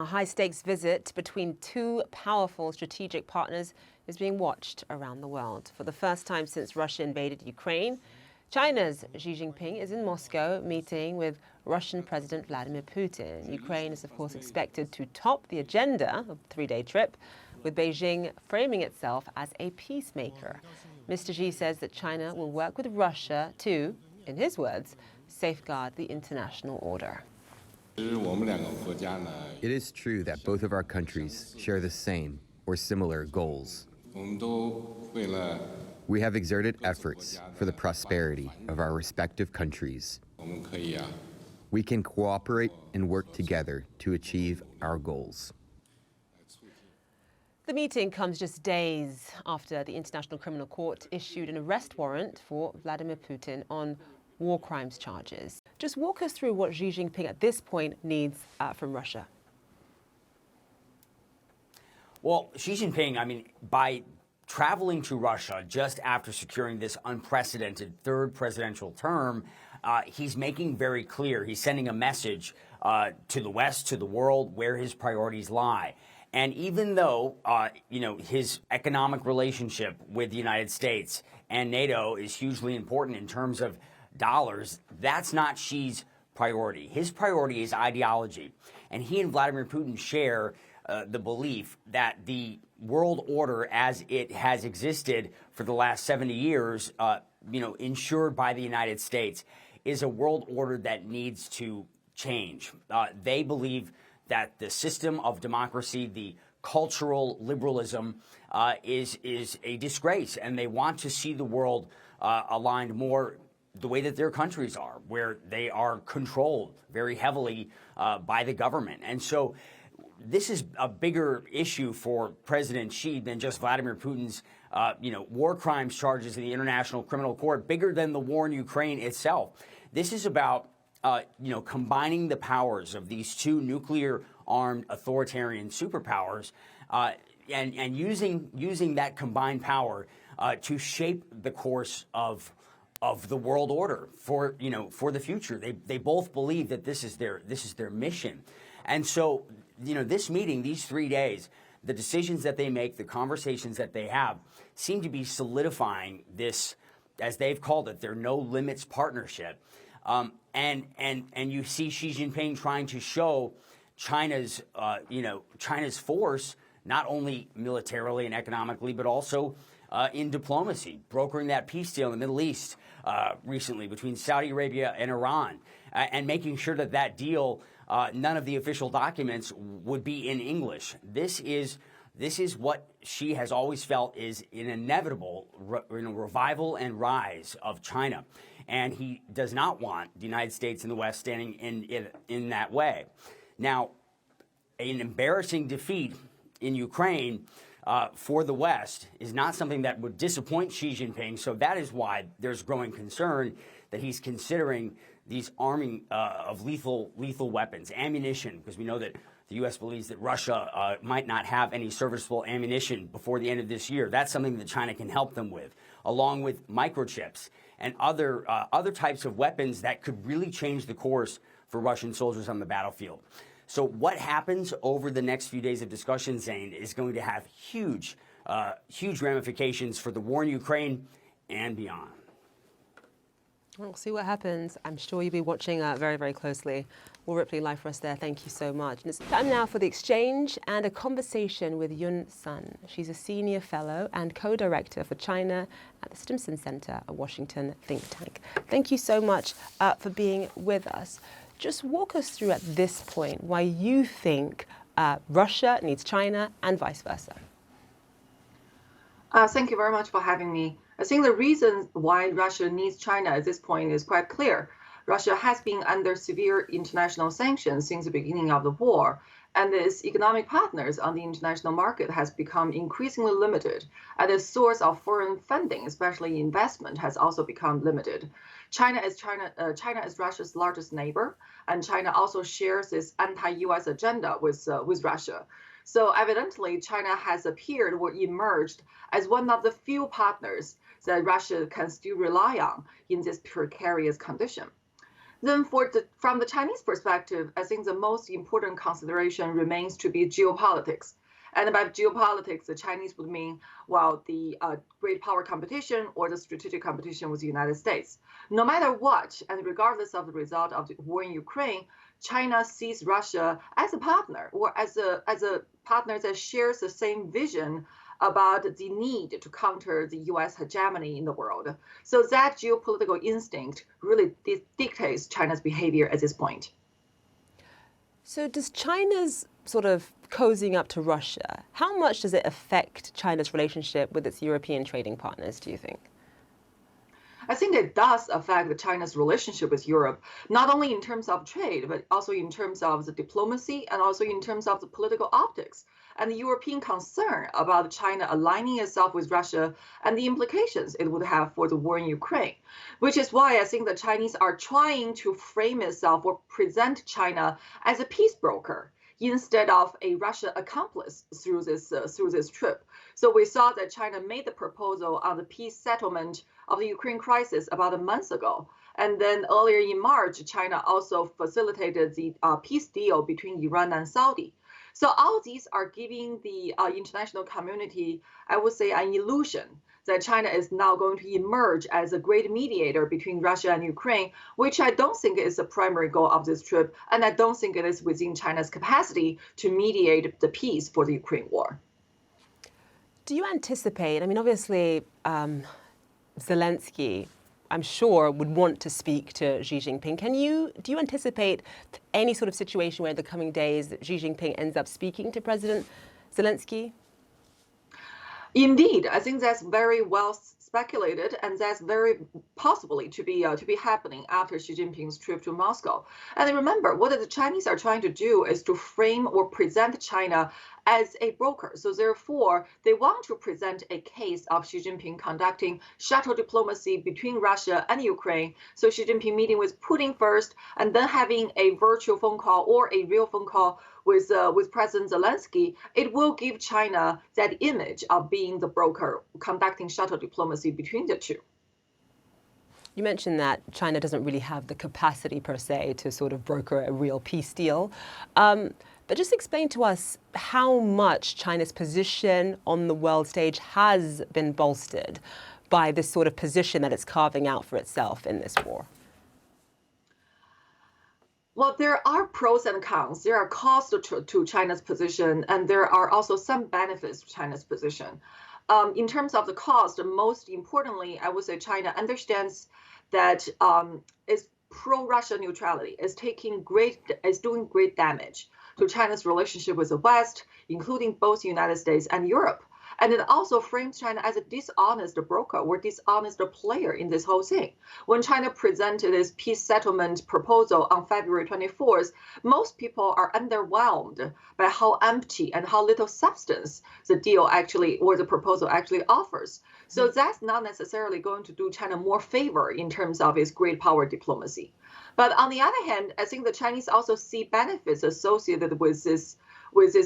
A high-stakes visit between two powerful strategic partners is being watched around the world. For the first time since Russia invaded Ukraine, China's Xi Jinping is in Moscow meeting with Russian President Vladimir Putin. Ukraine is, of course, expected to top the agenda of the three-day trip, with Beijing framing itself as a peacemaker. Mr. Xi says that China will work with Russia to, in his words, safeguard the international order. It is true that both of our countries share the same or similar goals. We have exerted efforts for the prosperity of our respective countries. We can cooperate and work together to achieve our goals. The meeting comes just days after the International Criminal Court issued an arrest warrant for Vladimir Putin on war crimes charges. Just walk us through what Xi Jinping at this point needs from Russia. Well, Xi Jinping, by traveling to Russia just after securing this unprecedented third presidential term, he's making very clear, he's sending a message to the West, to the world, where his priorities lie. And even though, his economic relationship with the United States and NATO is hugely important in terms of dollars, that's not Xi's priority. His priority is ideology. And he and Vladimir Putin share the belief that the world order as it has existed for the last 70 years, ensured by the United States, is a world order that needs to change. They believe that the system of democracy, the cultural liberalism, is a disgrace, and they want to see the world aligned more the way that their countries are, where they are controlled very heavily by the government. And so this is a bigger issue for President Xi than just Vladimir Putin's, war crimes charges in the International Criminal Court, bigger than the war in Ukraine itself. This is about, combining the powers of these two nuclear-armed authoritarian superpowers and using that combined power to shape the course of the world order for the future. They both believe that this is their mission. And so, this meeting, these 3 days, the decisions that they make, the conversations that they have, seem to be solidifying this, as they've called it, their no limits partnership. And you see Xi Jinping trying to show China's force, not only militarily and economically, but also in diplomacy, brokering that peace deal in the Middle East recently between Saudi Arabia and Iran, and making sure that deal, none of the official documents would be in English. This is what Xi has always felt is an inevitable revival and rise of China. And he does not want the United States and the West standing in that way. Now, an embarrassing defeat in Ukraine for the West is not something that would disappoint Xi Jinping. So that is why there's growing concern that he's considering these arming of lethal weapons, ammunition, because we know that the U.S. believes that Russia might not have any serviceable ammunition before the end of this year. That's something that China can help them with, along with microchips and other types of weapons that could really change the course for Russian soldiers on the battlefield. So what happens over the next few days of discussion, Zane, is going to have huge ramifications for the war in Ukraine and beyond. We'll see what happens. I'm sure you'll be watching very, very closely. Will Ripley live for us there. Thank you so much. And it's time now for The Exchange and a conversation with Yun Sun. She's a senior fellow and co-director for China at the Stimson Center, a Washington think tank. Thank you so much for being with us. Just walk us through at this point why you think Russia needs China and vice versa. Thank you very much for having me. I think the reason why Russia needs China at this point is quite clear. Russia has been under severe international sanctions since the beginning of the war, and its economic partners on the international market has become increasingly limited, and the source of foreign funding, especially investment, has also become limited. China is Russia's largest neighbor, and China also shares its anti-U.S. agenda with Russia. So evidently, China has appeared or emerged as one of the few partners that Russia can still rely on in this precarious condition. Then from the Chinese perspective, I think the most important consideration remains to be geopolitics. And by geopolitics, the Chinese would mean, well, the great power competition or the strategic competition with the United States. No matter what, and regardless of the result of the war in Ukraine, China sees Russia as a partner or as a partner that shares the same vision about the need to counter the US hegemony in the world. So that geopolitical instinct really dictates China's behavior at this point. So does China's sort of cozying up to Russia, how much does it affect China's relationship with its European trading partners, do you think? I think it does affect China's relationship with Europe, not only in terms of trade, but also in terms of the diplomacy and also in terms of the political optics. And the European concern about China aligning itself with Russia and the implications it would have for the war in Ukraine, which is why I think the Chinese are trying to frame itself or present China as a peace broker instead of a Russia accomplice through this trip. So we saw that China made the proposal on the peace settlement of the Ukraine crisis about a month ago. And then earlier in March, China also facilitated the peace deal between Iran and Saudi. So all these are giving the international community, I would say, an illusion that China is now going to emerge as a great mediator between Russia and Ukraine, which I don't think is the primary goal of this trip. And I don't think it is within China's capacity to mediate the peace for the Ukraine war. Do you anticipate, I mean, obviously, Zelensky, I'm sure, would want to speak to Xi Jinping. Do you anticipate any sort of situation where in the coming days that Xi Jinping ends up speaking to President Zelensky? Indeed, I think that's very well speculated, and that's very possibly to be happening after Xi Jinping's trip to Moscow. And remember, what the Chinese are trying to do is to frame or present China as a broker. So therefore, they want to present a case of Xi Jinping conducting shuttle diplomacy between Russia and Ukraine. So Xi Jinping meeting with Putin first, and then having a virtual phone call or a real phone call with President Zelensky. It will give China that image of being the broker conducting shuttle diplomacy between the two. You mentioned that China doesn't really have the capacity per se to sort of broker a real peace deal. But just explain to us how much China's position on the world stage has been bolstered by this sort of position that it's carving out for itself in this war. Well, there are pros and cons. There are costs to China's position, and there are also some benefits to China's position. In terms of the cost, most importantly, I would say China understands that its pro-Russia neutrality is doing great damage to China's relationship with the West, including both the United States and Europe. And it also frames China as a dishonest broker or dishonest player in this whole thing. When China presented its peace settlement proposal on February 24th, most people are underwhelmed by how empty and how little substance the deal actually, or the proposal actually offers. So that's not necessarily going to do China more favor in terms of its great power diplomacy. But on the other hand, I think the Chinese also see benefits associated with this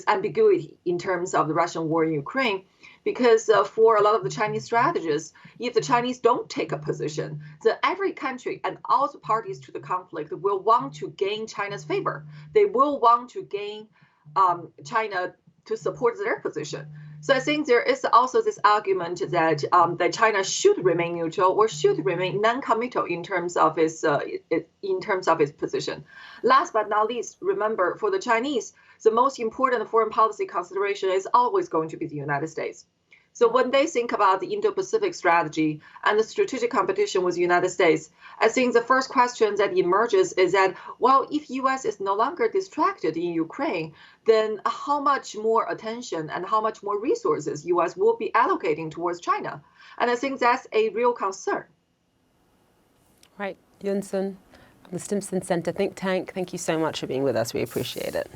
ambiguity in terms of the Russian war in Ukraine, because for a lot of the Chinese strategists, if the Chinese don't take a position, then every country and all the parties to the conflict will want to gain China's favor. They will want to gain China to support their position. So I think there is also this argument that that China should remain neutral or should remain non-committal in terms of its position. Last but not least, remember, for the Chinese, the most important foreign policy consideration is always going to be the United States. So when they think about the Indo-Pacific strategy and the strategic competition with the United States, I think the first question that emerges is that, well, if U.S. is no longer distracted in Ukraine, then how much more attention and how much more resources U.S. will be allocating towards China? And I think that's a real concern. Right. Yun Sun from the Stimson Center think tank, thank you so much for being with us. We appreciate it.